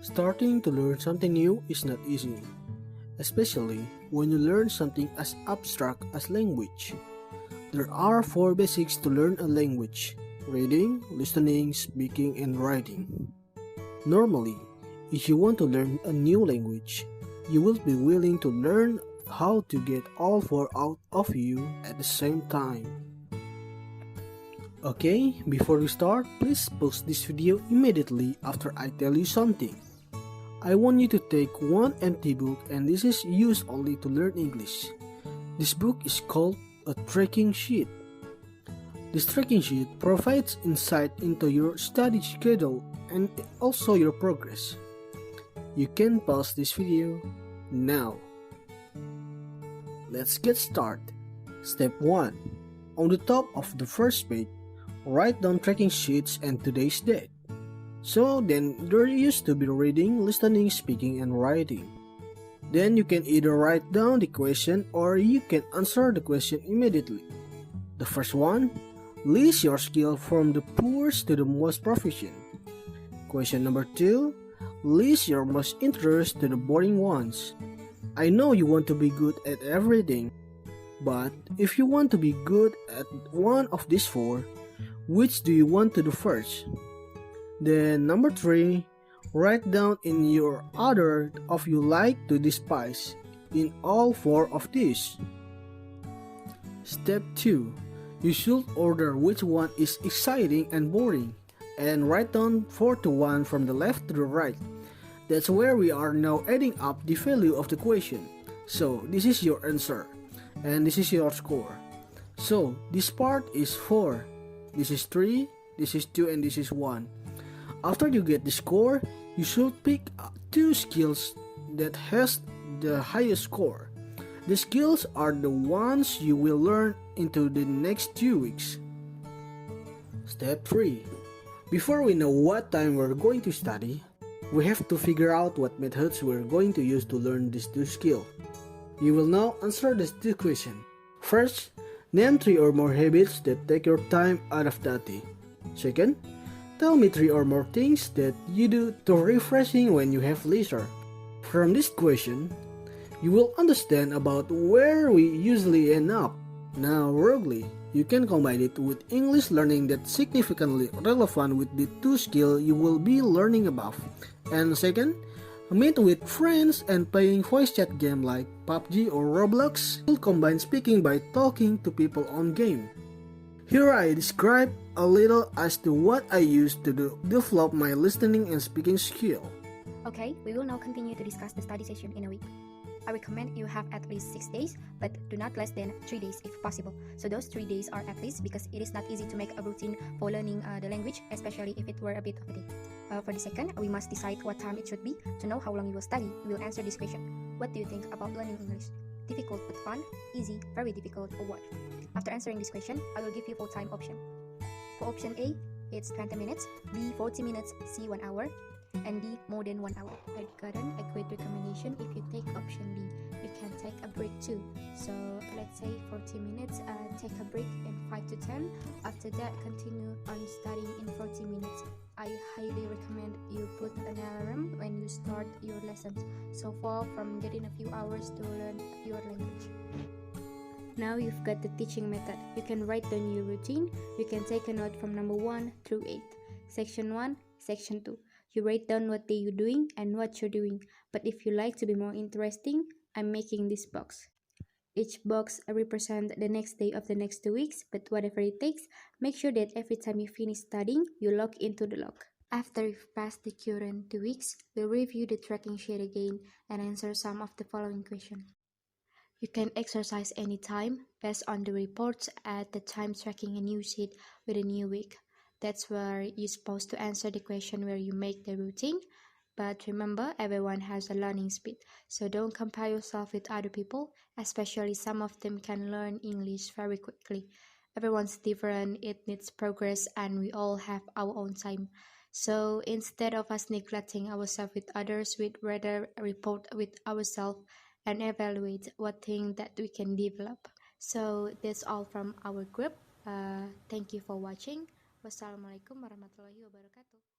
Starting to learn something new is not easy, especially when you learn something as abstract as language. There are four basics to learn a language: reading, listening, speaking, and writing. Normally, if you want to learn a new language, you will be willing to learn how to get all four out of you at the same time. Okay, before we start, please pause this video immediately after I tell you something. I want you to take one empty book, and this is used only to learn English. This book is called a tracking sheet. This tracking sheet provides insight into your study schedule and also your progress. You can pause this video now. Let's get started. Step 1. On the top of the first page, write down tracking sheets and today's date. So then there used to be reading, listening, speaking, and writing. Then you can either write down the question or you can answer the question immediately. The first one, list your skill from the poorest to the most proficient. Question number 2, list your most interest to the boring ones. I know you want to be good at everything, but if you want to be good at one of these four, which do you want to do first? Then number 3, write down in your order of you like to despise in all four of these. Step 2, you should order which one is exciting and boring, and write down 4 to 1 from the left to the right. That's where we are now adding up the value of the question. So this is your answer, and this is your score. So this part is 4, this is 3, this is 2, and this is 1. After you get the score, you should pick 2 skills that has the highest score. The skills are the ones you will learn into the next 2 weeks. Step 3. Before we know what time we're going to study, we have to figure out what methods we're going to use to learn these 2 skills. You will now answer these 2 questions. First, name 3 or more habits that take your time out of study. Second, tell me 3 or more things that you do to refreshing when you have leisure. From this question, you will understand about where we usually end up. Now, Rogli, you can combine it with English learning that's significantly relevant with the 2 skills you will be learning above. And second, meet with friends and playing voice chat game like PUBG or Roblox will combine speaking by talking to people on game. Here I describe a little as to what I use to develop my listening and speaking skill. Okay, we will now continue to discuss the study session in a week. I recommend you have at least 6 days, but do not less than 3 days if possible. So those 3 days are at least because it is not easy to make a routine for learning the language, especially if it were a bit of a day. For the second, we must decide what time it should be. To know how long you will study, we will answer this question. What do you think about learning English? Difficult but fun, easy, very difficult, or what? After answering this question, I will give you 4 time option. For option A, it's 20 minutes, B 40 minutes, C 1 hour, and D more than 1 hour. I've gotten a great recommendation. If you take option B, you can take a break too. So let's say 40 minutes, take a break in 5 to 10. After that, continue on studying in 40 minutes. I highly recommend you put an alarm when you start your lessons, so far from getting a few hours to learn your language. Now you've got the teaching method. You can write down your routine. You can take a note from number 1 through 8. Section 1, Section 2. You write down what day you're doing and what you're doing. But if you like to be more interesting, I'm making this box. Each box represents the next day of the next 2 weeks, but whatever it takes, make sure that every time you finish studying, you log into the log. After you've passed the current 2 weeks, we'll review the tracking sheet again and answer some of the following questions. You can exercise anytime based on the reports at the time tracking a new sheet with a new week. That's where you're supposed to answer the question where you make the routine. But remember, everyone has a learning speed, so don't compare yourself with other people, especially some of them can learn English very quickly. Everyone's different, it needs progress, and we all have our own time. So instead of us neglecting ourselves with others, we'd rather report with ourselves and evaluate what thing that we can develop. So that's all from our group. Thank you for watching. Wassalamualaikum warahmatullahi wabarakatuh.